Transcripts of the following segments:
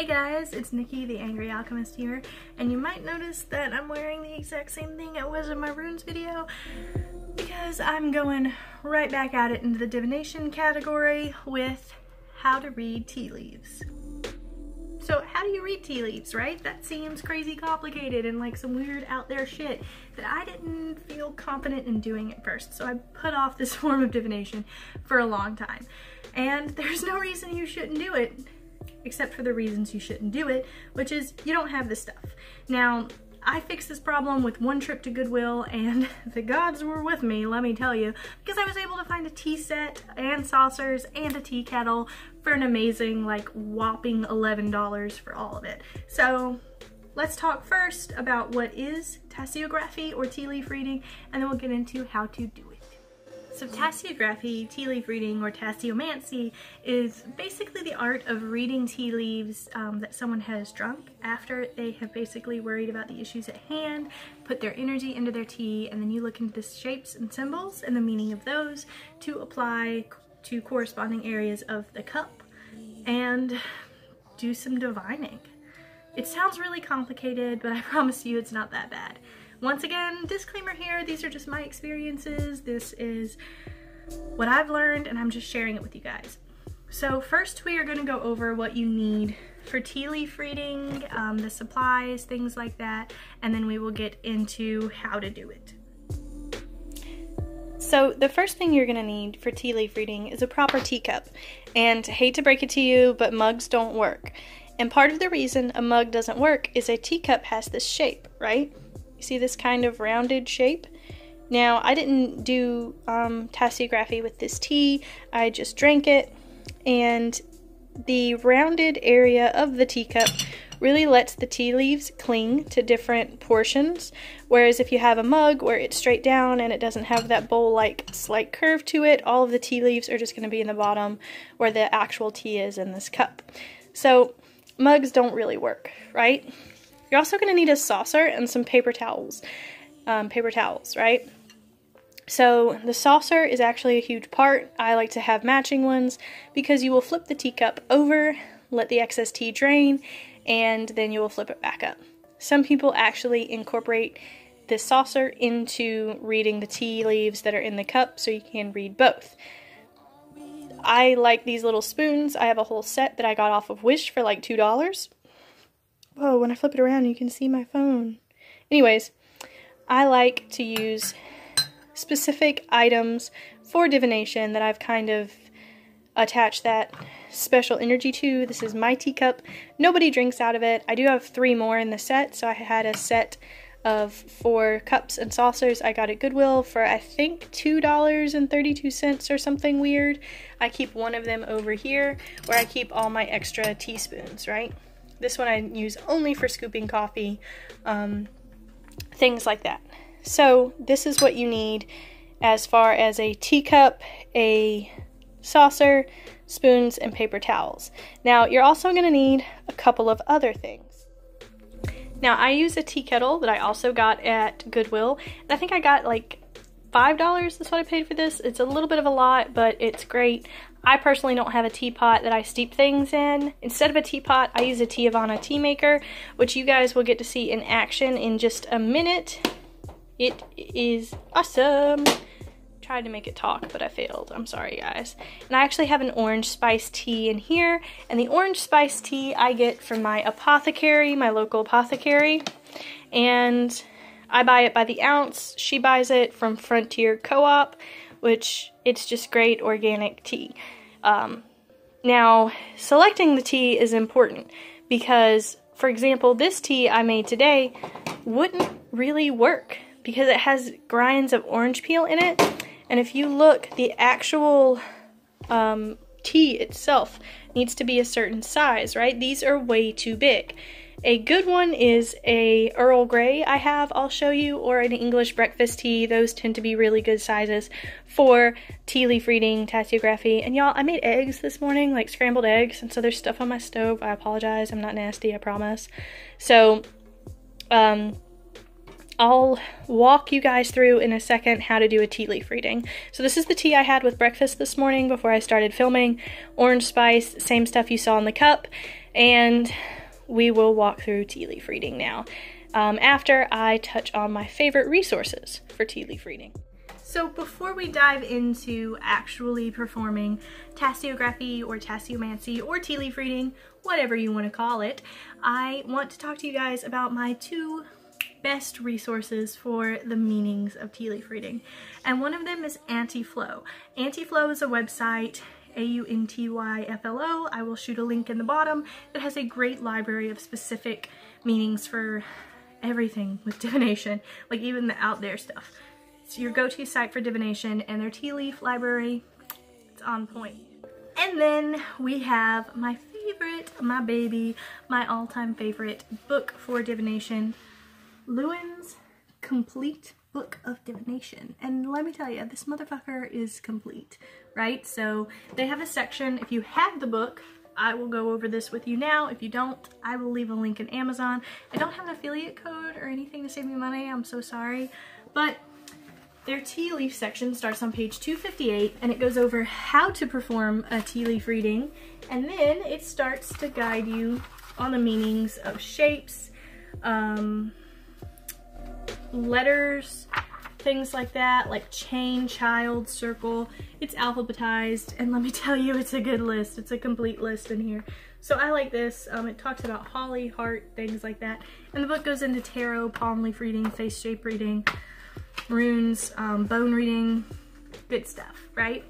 Hey guys, it's Nikki, the Angry Alchemist here, and you might notice that I'm wearing the exact same thing I was in my runes video because I'm going right back at it into the divination category with how to read tea leaves. So how do you read tea leaves, right? That seems crazy complicated and like some weird out there shit that I didn't feel confident in doing at first. So I put off this form of divination for a long time. And there's no reason you shouldn't do it, except for the reasons you shouldn't do it, which is you don't have the stuff. Now, I fixed this problem with one trip to Goodwill, and the gods were with me, let me tell you, because I was able to find a tea set and saucers and a tea kettle for an amazing, like, whopping $11 for all of it. So let's talk first about what is tasseography or tea leaf reading, and then we'll get into how to do it. So tasseography, tea leaf reading, or tasseomancy is basically the art of reading tea leaves that someone has drunk after they have basically worried about the issues at hand, put their energy into their tea, and then you look into the shapes and symbols and the meaning of those to apply to corresponding areas of the cup and do some divining. It sounds really complicated, but I promise you it's not that bad. Once again, disclaimer here, these are just my experiences. This is what I've learned and I'm just sharing it with you guys. So first we are going to go over what you need for tea leaf reading, the supplies, things like that, and then we will get into how to do it. So the first thing you're going to need for tea leaf reading is a proper teacup. And I hate to break it to you, but mugs don't work. And part of the reason a mug doesn't work is a teacup has this shape, right? See this kind of rounded shape? Now, I didn't do tasseography with this tea, I just drank it, and the rounded area of the teacup really lets the tea leaves cling to different portions, whereas if you have a mug where it's straight down and it doesn't have that bowl-like slight curve to it, all of the tea leaves are just going to be in the bottom where the actual tea is in this cup. So, mugs don't really work, right? You're also going to need a saucer and some paper towels, right? So the saucer is actually a huge part. I like to have matching ones because you will flip the teacup over, let the excess tea drain, and then you will flip it back up. Some people actually incorporate this saucer into reading the tea leaves that are in the cup so you can read both. I like these little spoons. I have a whole set that I got off of Wish for like $2. Whoa, when I flip it around you can see my phone. Anyways, I like to use specific items for divination that I've kind of attached that special energy to. This is my teacup. Nobody drinks out of it. I do have 3 more in the set, so I had a set of 4 cups and saucers I got at Goodwill for I think $2.32 or something weird. I keep one of them over here where I keep all my extra teaspoons, right? This one I use only for scooping coffee, things like that. So this is what you need as far as a teacup, a saucer, spoons, and paper towels. Now you're also going to need a couple of other things. Now I use a tea kettle that I also got at Goodwill, and I think I got like $5, that's what I paid for this. It's a little bit of a lot, but it's great. I personally don't have a teapot that I steep things in. Instead of a teapot, I use a Teavana tea maker, which you guys will get to see in action in just a minute. It is awesome. Tried to make it talk, but I failed. I'm sorry, guys. And I actually have an orange spice tea in here, and the orange spice tea I get from my apothecary, my local apothecary, and I buy it by the ounce. She buys it from Frontier Co-op, which it's just great organic tea. Now, selecting the tea is important because, for example, this tea I made today wouldn't really work because it has grinds of orange peel in it. And if you look, the actual tea itself needs to be a certain size, right? These are way too big. A good one is a Earl Grey I have, I'll show you, or an English breakfast tea. Those tend to be really good sizes for tea leaf reading, tasseography. And y'all, I made eggs this morning, like scrambled eggs, and so there's stuff on my stove. I apologize, I'm not nasty, I promise. So, I'll walk you guys through in a second how to do a tea leaf reading. So this is the tea I had with breakfast this morning before I started filming. Orange spice, same stuff you saw in the cup. and we will walk through tea leaf reading now, after I touch on my favorite resources for tea leaf reading. So before we dive into actually performing tasseography or tasseomancy or tea leaf reading, whatever you want to call it, I want to talk to you guys about my two best resources for the meanings of tea leaf reading. And one of them is Anti-Flow. Anti-Flow is a website, Antyflo. I will shoot a link in the bottom. It has a great library of specific meanings for everything with divination, like even the out there stuff. It's your go-to site for divination, and their tea leaf library, it's on point. And then we have my favorite, my baby, my all-time favorite book for divination, Lewin's Complete Book of Divination. And let me tell you, this motherfucker is complete, right? So they have a section, if you have the book, I will go over this with you now. If you don't, I will leave a link in Amazon. I don't have an affiliate code or anything to save me money, I'm so sorry, but their tea leaf section starts on page 258, and it goes over how to perform a tea leaf reading, and then it starts to guide you on the meanings of shapes, letters, things like that, like chain, child, circle. It's alphabetized, and let me tell you, it's a good list. It's a complete list in here. So I like this. It talks about holly, heart, things like that. And the book goes into tarot, palm leaf reading, face shape reading, runes, bone reading, good stuff, right?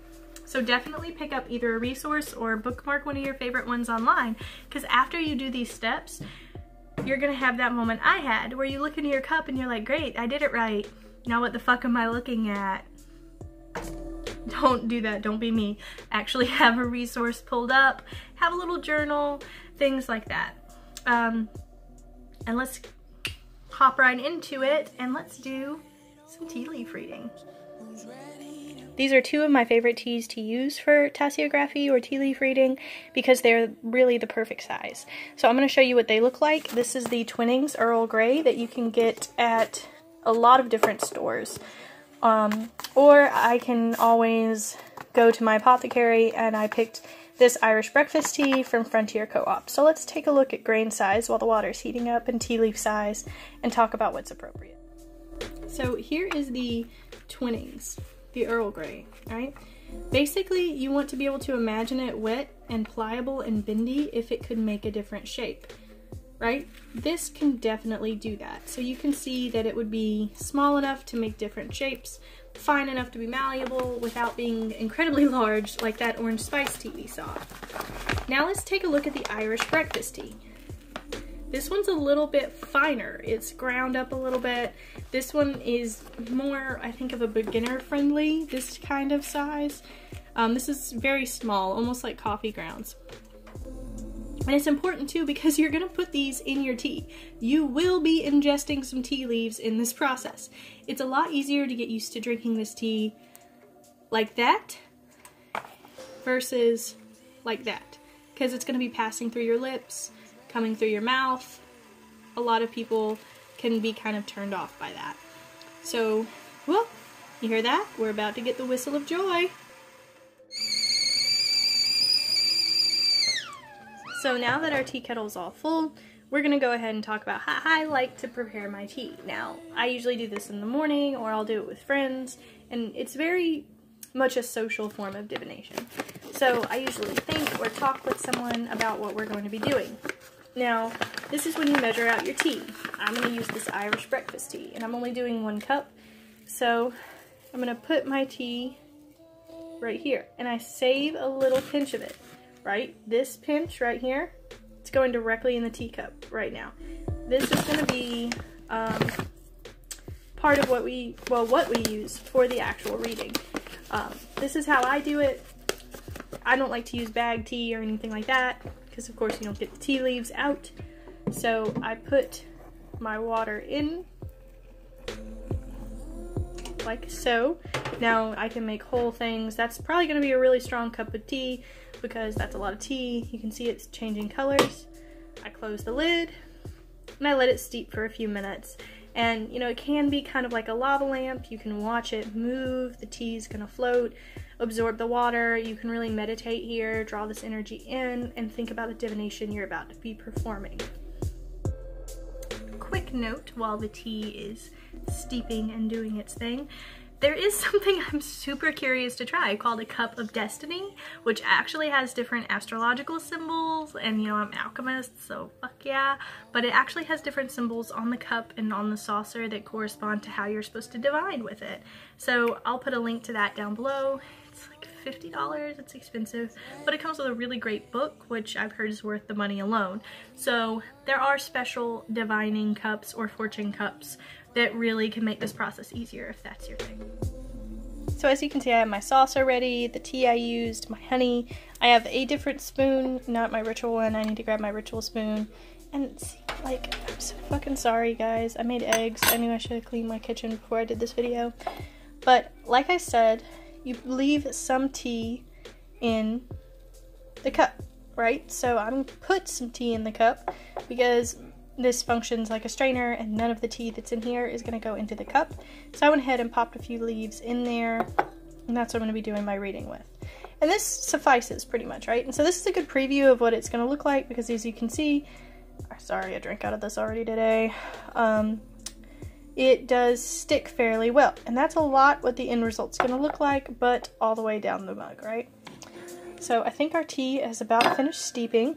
So definitely pick up either a resource or bookmark one of your favorite ones online, because after you do these steps, you're gonna have that moment I had where you look into your cup and you're like, great, I did it right. Now what the fuck am I looking at? Don't do that, don't be me. Actually have a resource pulled up, have a little journal, things like that. And let's hop right into it, and let's do some tea leaf reading. These are two of my favorite teas to use for tasseography or tea leaf reading because they're really the perfect size. So I'm going to show you what they look like. This is the Twinings Earl Grey that you can get at a lot of different stores. Or I can always go to my apothecary, and I picked this Irish breakfast tea from Frontier Co-op. So let's take a look at grain size while the water's heating up and tea leaf size and talk about what's appropriate. So here is the Twinings, the Earl Grey, right? Basically, you want to be able to imagine it wet and pliable and bendy if it could make a different shape, right? This can definitely do that. So you can see that it would be small enough to make different shapes, fine enough to be malleable without being incredibly large like that orange spice tea we saw. Now let's take a look at the Irish breakfast tea. This one's a little bit finer. It's ground up a little bit. This one is more, I think, of a beginner friendly, this kind of size. This is very small, almost like coffee grounds. And it's important too because you're gonna put these in your tea. You will be ingesting some tea leaves in this process. It's a lot easier to get used to drinking this tea like that versus like that, because it's gonna be passing through your lips, coming through your mouth. A lot of people can be kind of turned off by that. So, well, you hear that? We're about to get the whistle of joy. So now that our tea kettle's all full, we're gonna go ahead and talk about how I like to prepare my tea. Now, I usually do this in the morning, or I'll do it with friends, and it's very much a social form of divination. So I usually think or talk with someone about what we're going to be doing. Now, this is when you measure out your tea. I'm going to use this Irish breakfast tea, and I'm only doing 1 cup. So I'm going to put my tea right here, and I save a little pinch of it, right? This pinch right here, it's going directly in the teacup right now. This is going to be part of what we use for the actual reading. This is how I do it. I don't like to use bag tea or anything like that, because of course you don't get the tea leaves out. So I put my water in like so. Now I can make whole things. That's probably going to be a really strong cup of tea because that's a lot of tea. You can see it's changing colors. I close the lid and I let it steep for a few minutes. And you know, it can be kind of like a lava lamp. You can watch it move, the tea's gonna float. absorb the water. You can really meditate here, draw this energy in, and think about the divination you're about to be performing. Quick note while the tea is steeping and doing its thing. There is something I'm super curious to try called a cup of destiny, which actually has different astrological symbols, and you know, I'm an alchemist, so fuck yeah, but it actually has different symbols on the cup and on the saucer that correspond to how you're supposed to divine with it. So I'll put a link to that down below. It's like $50, it's expensive, but it comes with a really great book, which I've heard is worth the money alone. So there are special divining cups or fortune cups that really can make this process easier if that's your thing. So as you can see, I have my saucer ready, the tea I used, my honey. I have a different spoon, not my ritual one. I need to grab my ritual spoon. And see, like, I'm so fucking sorry, guys. I made eggs. I knew I should have cleaned my kitchen before I did this video. But like I said, you leave some tea in the cup, right? So I'm gonna put some tea in the cup because this functions like a strainer and none of the tea that's in here is going to go into the cup. So I went ahead and popped a few leaves in there, and that's what I'm going to be doing my reading with. And this suffices pretty much, right? And so this is a good preview of what it's going to look like, because as you can see, sorry I drank out of this already today, it does stick fairly well. And that's a lot what the end result's going to look like, but all the way down the mug, right? So I think our tea is about finished steeping.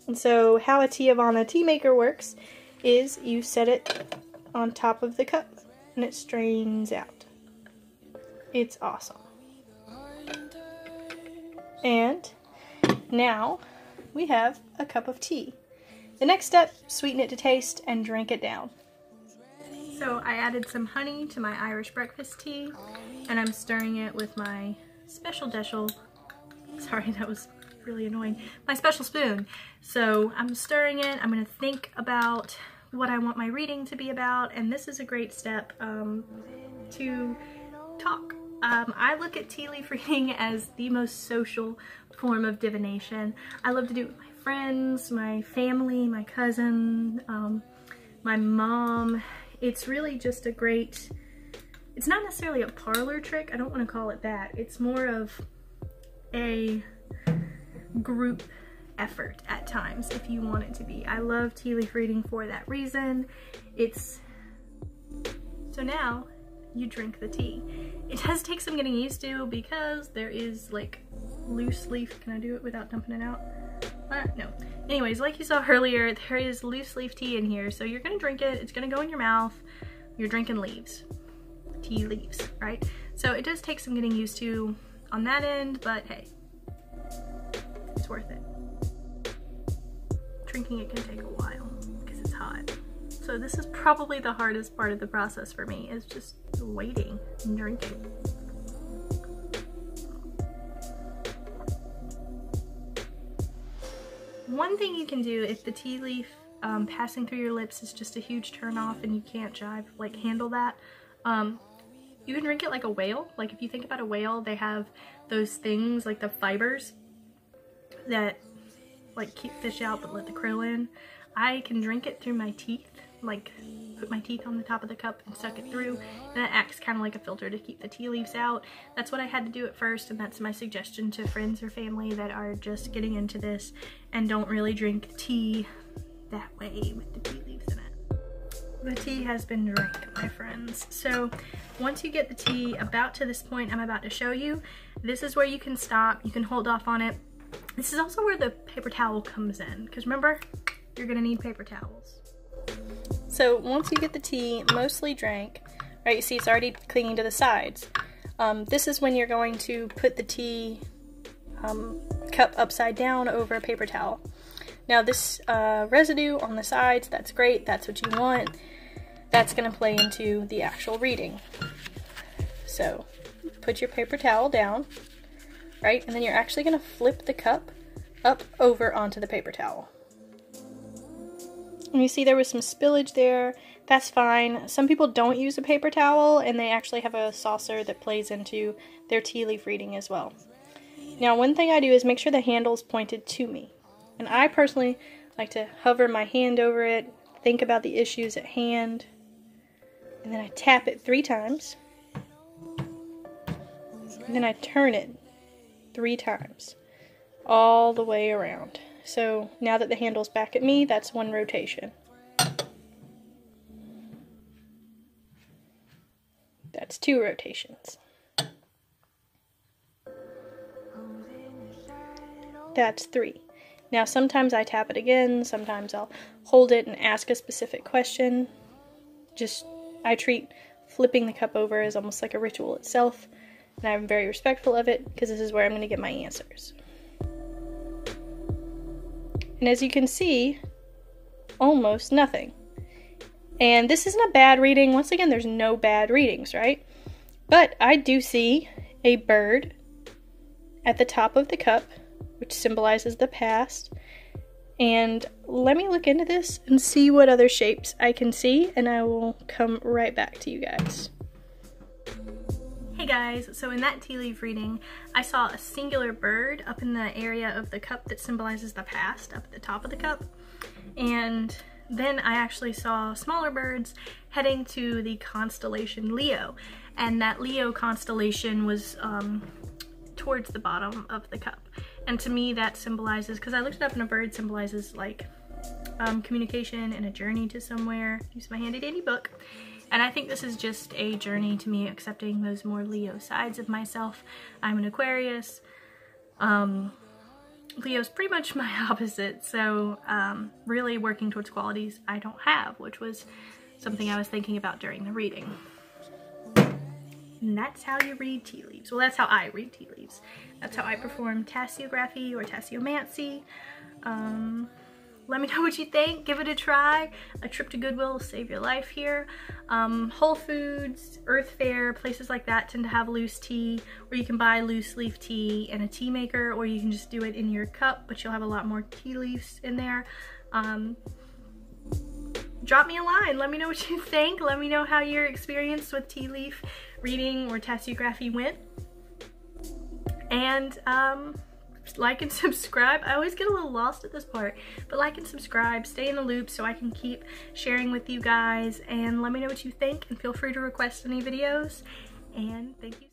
And so how a Tiavana tea maker works is you set it on top of the cup and it strains out. It's awesome. And now we have a cup of tea. The next step, sweeten it to taste and drink it down. So I added some honey to my Irish breakfast tea, and I'm stirring it with my special sorry, that was really annoying, my special spoon. So I'm stirring it. I'm going to think about what I want my reading to be about, and this is a great step to talk. I look at tea leaf reading as the most social form of divination. I love to do it with my friends, my family, my cousin, my mom. It's really just a great, it's not necessarily a parlor trick, I don't want to call it that. It's more of a group effort at times, if you want it to be. I love tea leaf reading for that reason. So now you drink the tea. It does take some getting used to because there is like loose leaf. Can I do it without dumping it out? No. Anyways, like you saw earlier, there is loose leaf tea in here, so you're gonna drink it, it's gonna go in your mouth, you're drinking leaves. Tea leaves, right? So it does take some getting used to on that end, but hey, it's worth it. Drinking it can take a while because it's hot. So this is probably the hardest part of the process for me, is just waiting and drinking. One thing you can do if the tea leaf passing through your lips is just a huge turn off and you can't handle that, you can drink it like a whale. Like if you think about a whale, they have those things like the fibers that like keep fish out but let the krill in. I can drink it through my teeth, like put my teeth on the top of the cup and suck it through, and that acts kind of like a filter to keep the tea leaves out. That's what I had to do at first, and that's my suggestion to friends or family that are just getting into this and don't really drink tea that way with the tea leaves in it. The tea has been drank, my friends. So once you get the tea about to this point I'm about to show you, this is where you can stop. You can hold off on it. This is also where the paper towel comes in, because remember, you're gonna need paper towels. So once you get the tea mostly drank, right, you see it's already clinging to the sides. This is when you're going to put the tea cup upside down over a paper towel. Now this residue on the sides, that's great, that's what you want. That's going to play into the actual reading. So put your paper towel down, right, and then you're actually going to flip the cup up over onto the paper towel. And you see there was some spillage there. That's fine. Some people don't use a paper towel and they actually have a saucer that plays into their tea leaf reading as well. Now one thing I do is make sure the handle's pointed to me. And I personally like to hover my hand over it, think about the issues at hand, and then I tap it 3 times. and then I turn it 3 times all the way around. So now that the handle's back at me, that's 1 rotation. That's 2 rotations. That's 3. Now sometimes I tap it again, sometimes I'll hold it and ask a specific question. I treat flipping the cup over as almost like a ritual itself, and I'm very respectful of it because this is where I'm going to get my answers. And as you can see, almost nothing. And this isn't a bad reading. Once again, there's no bad readings, right? But I do see a bird at the top of the cup, which symbolizes the past. And let me look into this and see what other shapes I can see, and I will come right back to you guys. Hey guys, so in that tea leaf reading, I saw a singular bird up in the area of the cup that symbolizes the past, up at the top of the cup. And then I actually saw smaller birds heading to the constellation Leo. And that Leo constellation was towards the bottom of the cup. And to me that symbolizes, because I looked it up and a bird symbolizes like communication and a journey to somewhere. Use my handy dandy book. And I think this is just a journey to me accepting those more Leo sides of myself. I'm an Aquarius. Leo's pretty much my opposite, so really working towards qualities I don't have, which was something I was thinking about during the reading. And that's how you read tea leaves. Well, that's how I read tea leaves. That's how I perform tasseography or tasseomancy. Let me know what you think. Give it a try. A trip to Goodwill will save your life here. Whole Foods, Earth Fare, places like that tend to have loose tea, or you can buy loose leaf tea in a tea maker, or you can just do it in your cup, but you'll have a lot more tea leaves in there. Drop me a line. Let me know what you think. Let me know how your experience with tea leaf reading or tasseography went. And like and subscribe. I always get a little lost at this part, but like and subscribe, stay in the loop so I can keep sharing with you guys, and let me know what you think, and feel free to request any videos, and thank you.